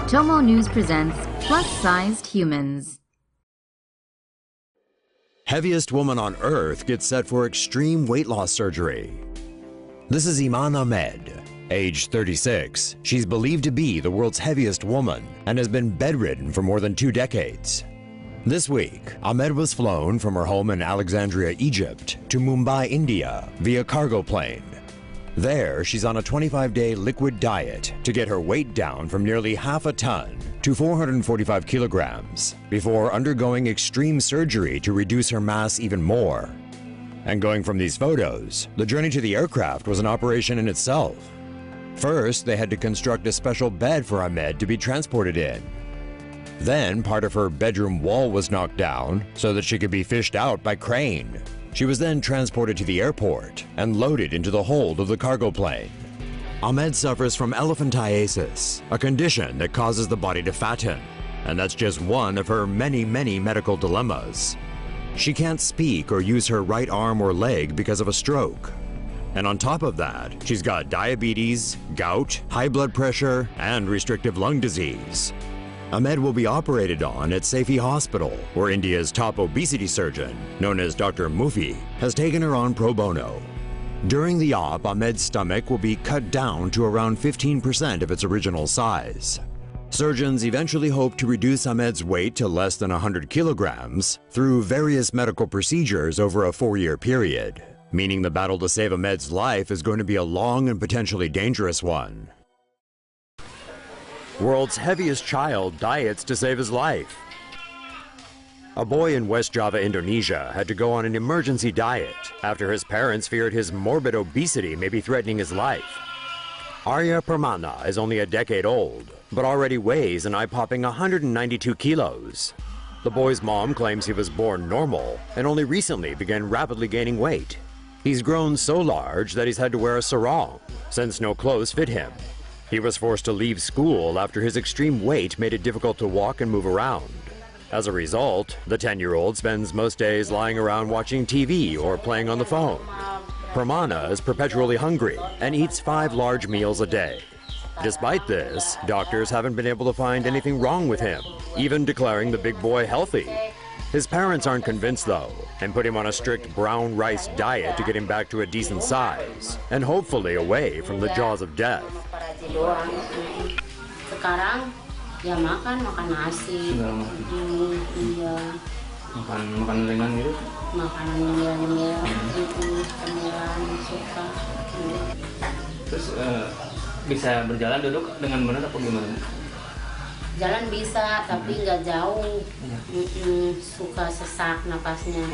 TomoNews presents Plus-Sized Humans. Heaviest woman on Earth gets set for extreme weight loss surgery. This is Iman Ahmed. Age 36, she's believed to be the world's heaviest woman and has been bedridden for more than 2 decades. This week, Ahmed was flown from her home in Alexandria, Egypt to Mumbai, India via cargo plane. There, she's on a 25-day liquid diet to get her weight down from nearly half a ton to 445 kilograms before undergoing extreme surgery to reduce her mass even more. And going from these photos, the journey to the aircraft was an operation in itself. First, they had to construct a special bed for Ahmed to be transported in. Then, part of her bedroom wall was knocked down so that she could be fished out by crane. She was then transported to the airport and loaded into the hold of the cargo plane. Ahmed suffers from elephantiasis, a condition that causes the body to fatten, and that's just one of her many medical dilemmas. She can't speak or use her right arm or leg because of a stroke. And on top of that, she's got diabetes, gout, high blood pressure, and restrictive lung disease. Ahmed will be operated on at Safi Hospital, where India's top obesity surgeon, known as Dr. Mufi, has taken her on pro bono. During the op, Ahmed's stomach will be cut down to around 15% of its original size. Surgeons eventually hope to reduce Ahmed's weight to less than 100 kilograms through various medical procedures over a 4-year period, meaning the battle to save Ahmed's life is going to be a long and potentially dangerous one. World's heaviest child diets to save his life. A boy in West Java, Indonesia had to go on an emergency diet after his parents feared his morbid obesity may be threatening his life. Arya Permana is only a decade old, but already weighs an eye-popping 192 kilos. The boy's mom claims he was born normal and only recently began rapidly gaining weight. He's grown so large that he's had to wear a sarong, since no clothes fit him. He was forced to leave school after his extreme weight made it difficult to walk and move around. As a result, the 10-year-old spends most days lying around watching TV or playing on the phone. Permana is perpetually hungry and eats 5 large meals a day. Despite this, doctors haven't been able to find anything wrong with him, even declaring the big boy healthy. His parents aren't convinced though, and put him on a strict brown rice diet to get him back to a decent size, and hopefully away from the jaws of death. Sekarang ya makan nasi, iya. Makan ringan gitu. Makanan nyemil, cemilan suka. Terus bisa berjalan duduk dengan benar apa gimana? Jalan bisa, tapi nggak jauh. Suka sesak napasnya.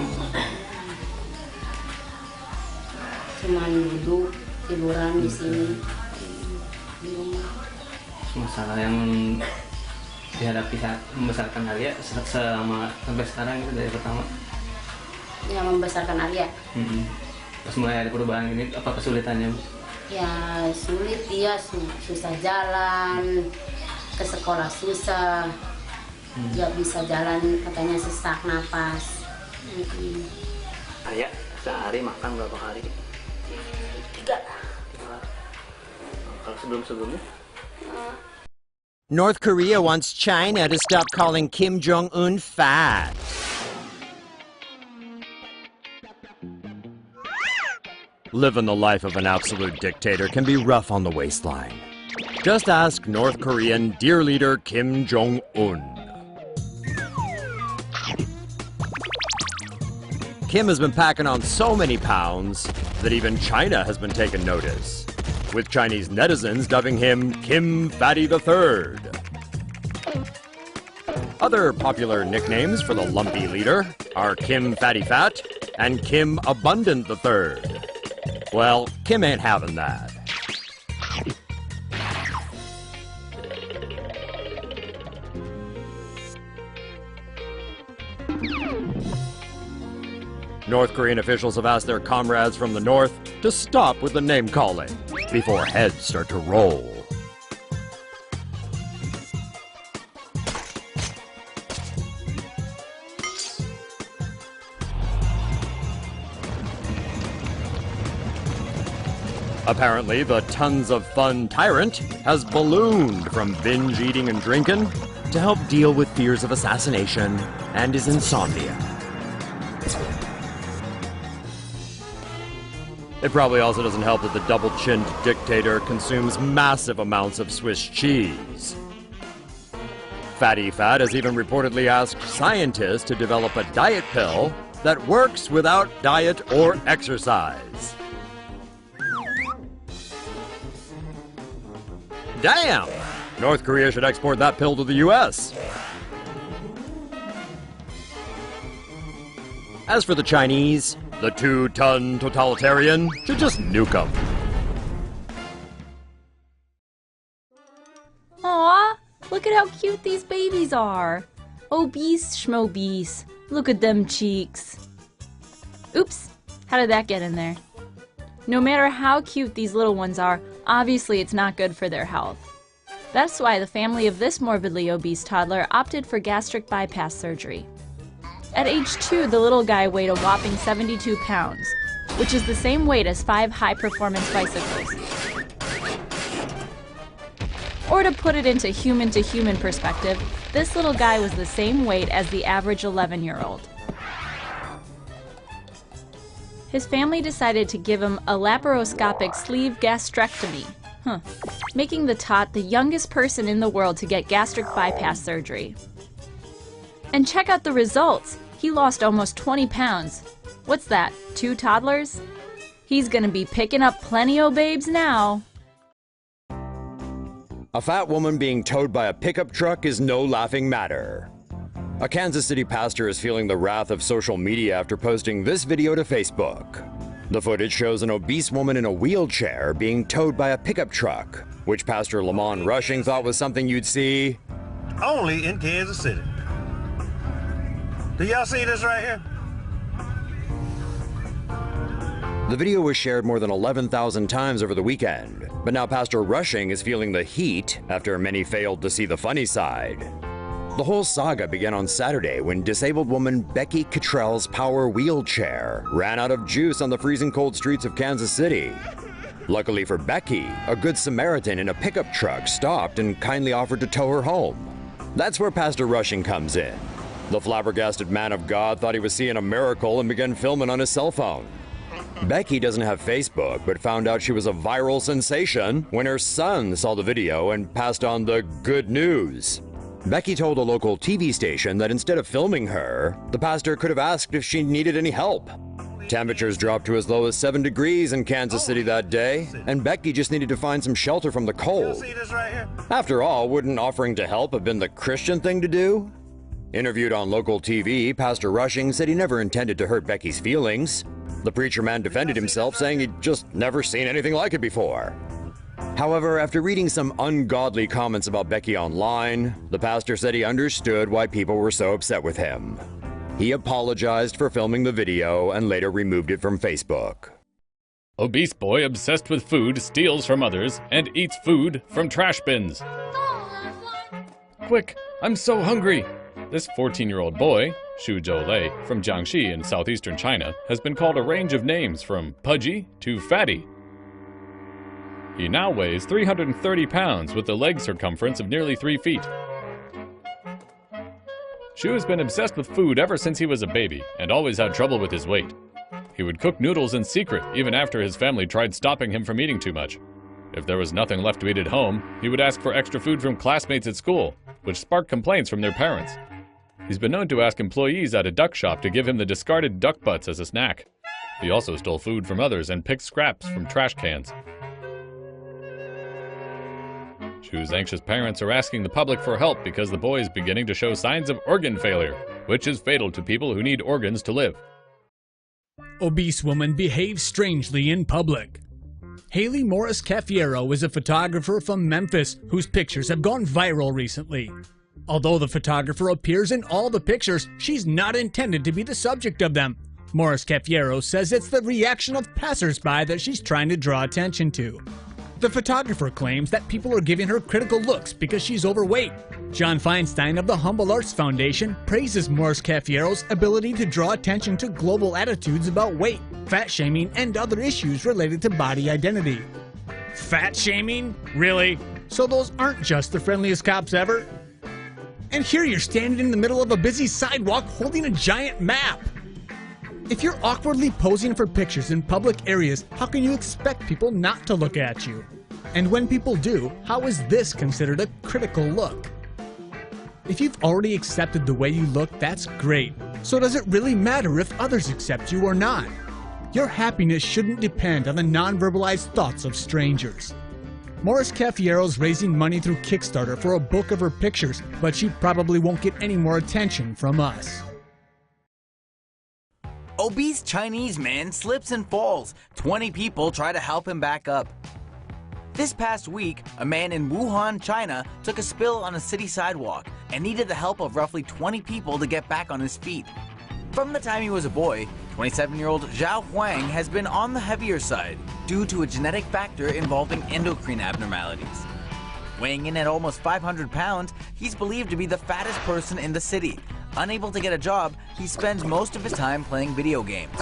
Cuman duduk, tiduran di sini. Di rumah. Masalah yang dihadapi saat membesarkan Arya selama sampai sekarang itu dari pertama? Yang membesarkan Arya? Pas mulai ada perubahan ini, apa kesulitannya? Ya sulit, dia susah jalan. Ke sekolah susah, nggak bisa jalan, katanya sesak napas. Arya sehari makan berapa kali? 3. Kalau sebelum-sebelumnya? North Korea wants China to stop calling Kim Jong-un fat. Living the life of an absolute dictator can be rough on the waistline. Just ask North Korean dear leader Kim Jong-un. Kim has been packing on so many pounds that even China has been taking notice, with Chinese netizens dubbing him Kim Fatty III. Other popular nicknames for the lumpy leader are Kim Fatty Fat and Kim Abundant III. Well, Kim ain't having that. North Korean officials have asked their comrades from the north to stop with the name-calling before heads start to roll. Apparently, the tons of fun tyrant has ballooned from binge eating and drinking to help deal with fears of assassination and his insomnia. It probably also doesn't help that the double-chinned dictator consumes massive amounts of Swiss cheese. Fatty Fat has even reportedly asked scientists to develop a diet pill that works without diet or exercise. Damn! North Korea should export that pill to the US. As for the Chinese, the 2-ton totalitarian should just nuke them. Aw, look at how cute these babies are. Obese schmobese. Look at them cheeks. Oops, how did that get in there? No matter how cute these little ones are, obviously it's not good for their health. That's why the family of this morbidly obese toddler opted for gastric bypass surgery. At age 2, the little guy weighed a whopping 72 pounds, which is the same weight as 5 high-performance bicycles. Or to put it into human-to-human perspective, this little guy was the same weight as the average 11-year-old. His family decided to give him a laparoscopic sleeve gastrectomy, making the tot the youngest person in the world to get gastric bypass surgery. And check out the results! He lost almost 20 pounds. What's that, 2 toddlers? He's gonna be picking up plenty o' babes now. A fat woman being towed by a pickup truck is no laughing matter. A Kansas City pastor is feeling the wrath of social media after posting this video to Facebook. The footage shows an obese woman in a wheelchair being towed by a pickup truck, which Pastor Lamont Rushing thought was something you'd see only in Kansas City. Do y'all see this right here? The video was shared more than 11,000 times over the weekend, but now Pastor Rushing is feeling the heat after many failed to see the funny side. The whole saga began on Saturday when disabled woman Becky Cottrell's power wheelchair ran out of juice on the freezing cold streets of Kansas City. Luckily for Becky, a good Samaritan in a pickup truck stopped and kindly offered to tow her home. That's where Pastor Rushing comes in. The flabbergasted man of God thought he was seeing a miracle and began filming on his cell phone. Becky doesn't have Facebook, but found out she was a viral sensation when her son saw the video and passed on the good news. Becky told a local TV station that instead of filming her, the pastor could have asked if she needed any help. Temperatures dropped to as low as 7 degrees in Kansas City that day, and Becky just needed to find some shelter from the cold. After all, wouldn't offering to help have been the Christian thing to do? Interviewed on local TV, Pastor Rushing said he never intended to hurt Becky's feelings. The preacher man defended himself, saying he'd just never seen anything like it before. However, after reading some ungodly comments about Becky online, the pastor said he understood why people were so upset with him. He apologized for filming the video and later removed it from Facebook. Obese boy obsessed with food steals from others and eats food from trash bins. Quick, I'm so hungry! This 14-year-old boy, Xu Zhoulei, from Jiangxi in southeastern China, has been called a range of names from pudgy to fatty. He now weighs 330 pounds with a leg circumference of nearly 3 feet. Xu has been obsessed with food ever since he was a baby and always had trouble with his weight. He would cook noodles in secret even after his family tried stopping him from eating too much. If there was nothing left to eat at home, he would ask for extra food from classmates at school, which sparked complaints from their parents. He's been known to ask employees at a duck shop to give him the discarded duck butts as a snack. He also stole food from others and picked scraps from trash cans. Xu's anxious parents are asking the public for help because the boy is beginning to show signs of organ failure, which is fatal to people who need organs to live. Obese woman behaves strangely in public. Haley Morris Cafiero is a photographer from Memphis whose pictures have gone viral recently. Although the photographer appears in all the pictures, she's not intended to be the subject of them. Morris Cafiero says it's the reaction of passersby that she's trying to draw attention to. The photographer claims that people are giving her critical looks because she's overweight. John Feinstein of the Humble Arts Foundation praises Morris Caffiero's ability to draw attention to global attitudes about weight, fat shaming, and other issues related to body identity. Fat shaming? Really? So those aren't just the friendliest cops ever? And here you're standing in the middle of a busy sidewalk holding a giant map. If you're awkwardly posing for pictures in public areas, how can you expect people not to look at you? And when people do, how is this considered a critical look? If you've already accepted the way you look, that's great. So does it really matter if others accept you or not? Your happiness shouldn't depend on the non-verbalized thoughts of strangers. Morris Caffiero's raising money through Kickstarter for a book of her pictures, but she probably won't get any more attention from us. Obese Chinese man slips and falls. 20 people try to help him back up. This past week, a man in Wuhan, China, took a spill on a city sidewalk and needed the help of roughly 20 people to get back on his feet. From the time he was a boy, 27-year-old Zhao Huang has been on the heavier side due to a genetic factor involving endocrine abnormalities. Weighing in at almost 500 pounds, he's believed to be the fattest person in the city. Unable to get a job, he spends most of his time playing video games.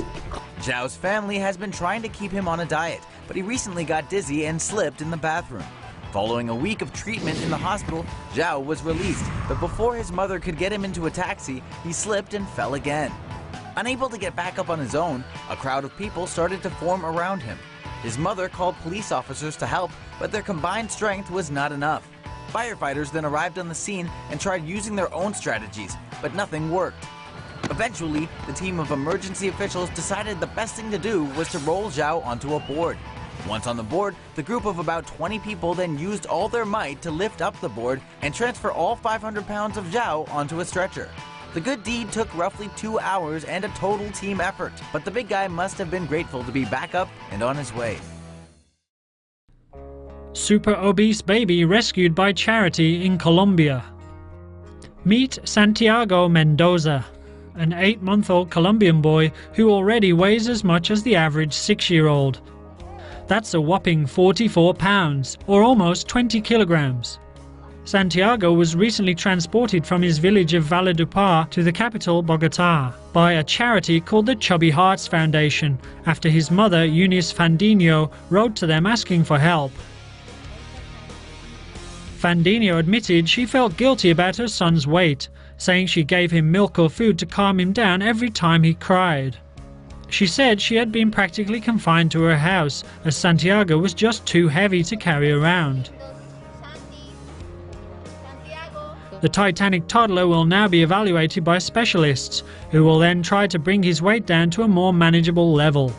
Zhao's family has been trying to keep him on a diet, but he recently got dizzy and slipped in the bathroom. Following a week of treatment in the hospital, Zhao was released, but before his mother could get him into a taxi, he slipped and fell again. Unable to get back up on his own, a crowd of people started to form around him. His mother called police officers to help, but their combined strength was not enough. Firefighters then arrived on the scene and tried using their own strategies, but nothing worked. Eventually, the team of emergency officials decided the best thing to do was to roll Zhao onto a board. Once on the board, the group of about 20 people then used all their might to lift up the board and transfer all 500 pounds of Zhao onto a stretcher. The good deed took roughly 2 hours and a total team effort, but the big guy must have been grateful to be back up and on his way. Super obese baby rescued by charity in Colombia. Meet Santiago Mendoza, an 8-month-old Colombian boy who already weighs as much as the average 6-year-old. That's a whopping 44 pounds, or almost 20 kilograms. Santiago was recently transported from his village of Valledupar to the capital, Bogotá, by a charity called the Chubby Hearts Foundation, after his mother, Eunice Fandinho, wrote to them asking for help. Fandinho admitted she felt guilty about her son's weight, saying she gave him milk or food to calm him down every time he cried. She said she had been practically confined to her house, as Santiago was just too heavy to carry around. The Titanic toddler will now be evaluated by specialists, who will then try to bring his weight down to a more manageable level.